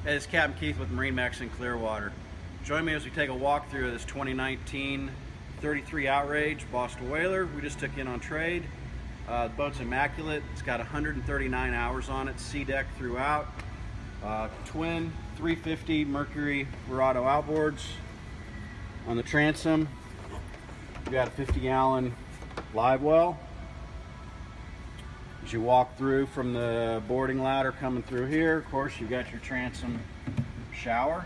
Hey, it's Captain Keith with MarineMax in Clearwater. Join me as we take a walk through this 2019 33 Outrage Boston whaler we just took in on trade. The boat's immaculate. It's got 139 hours on it, sea deck throughout. Twin 350 Mercury Verado outboards. On the transom, we got a 50-gallon live well. As you walk through from the boarding ladder coming through here, of course, you've got your transom shower.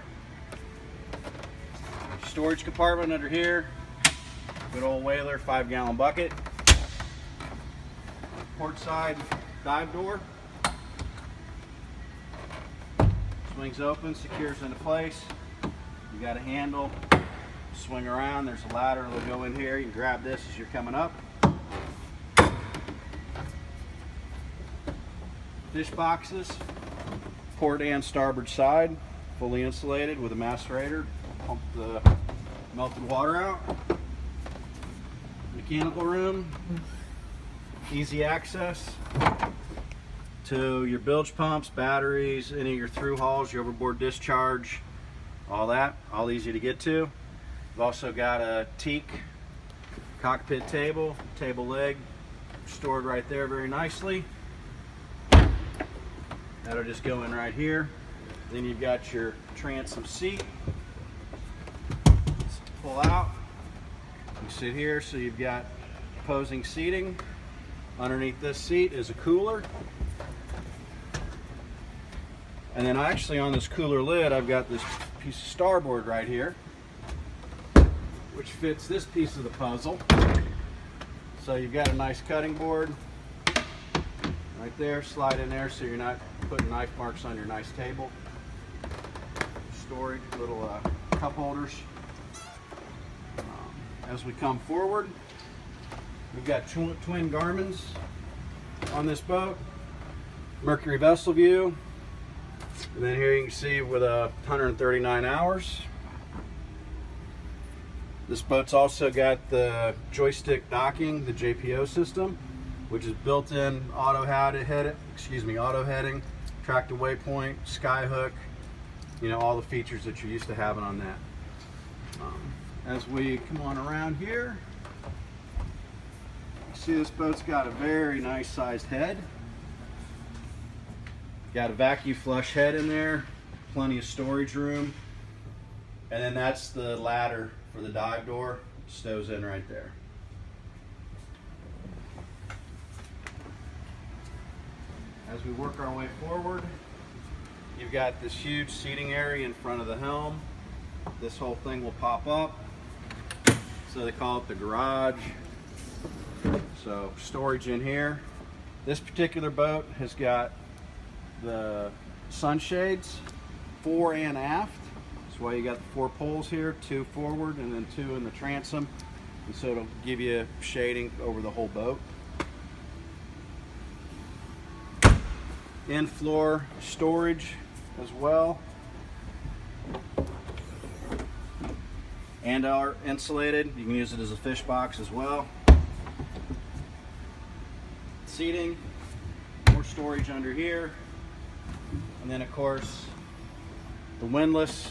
Storage compartment under here. Good old whaler 5-gallon bucket. Port side dive door. Swings open, secures into place. You got a handle. Swing around. There's a ladder that'll go in here. You can grab this as you're coming up. Fish boxes, port and starboard side, fully insulated with a macerator. Pump the melted water out. Mechanical room, easy access to your bilge pumps, batteries, any of your through hauls, your overboard discharge, all that, all easy to get to. We've also got a teak cockpit table leg stored right there very nicely. That'll just go in right here. Then you've got your transom seat. Let's pull out. You sit here, so you've got opposing seating. Underneath this seat is a cooler. And then actually on this cooler lid, I've got this piece of starboard right here, which fits this piece of the puzzle. So you've got a nice cutting board right there, slide in there so you're not putting knife marks on your nice table. Storage, little cup holders. As we come forward, we've got twin Garmins on this boat. Mercury vessel view. And then here you can see with 139 hours. This boat's also got the joystick docking, the JPO system, which is built-in auto heading, track to waypoint, sky hook, you know, all the features that you're used to having on that. As we come on around here, you see this boat's got a very nice sized head. Got a VacuFlush head in there, plenty of storage room, and then that's the ladder for the dive door, stows in right there. As we work our way forward, you've got this huge seating area in front of the helm. This whole thing will pop up. So they call it the garage. So storage in here. This particular boat has got the sunshades, fore and aft. That's why you got the 4 poles here, 2 forward and then 2 in the transom. And so it'll give you shading over the whole boat. In-floor storage as well, and are insulated. You can use it as a fish box as well. Seating, more storage under here, and then of course the windlass,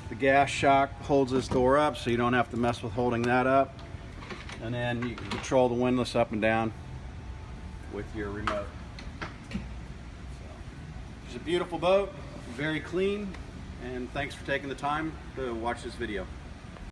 the gas shock holds this door up so you don't have to mess with holding that up, and then you can control the windlass up and down with your remote. It's a beautiful boat, very clean, and thanks for taking the time to watch this video.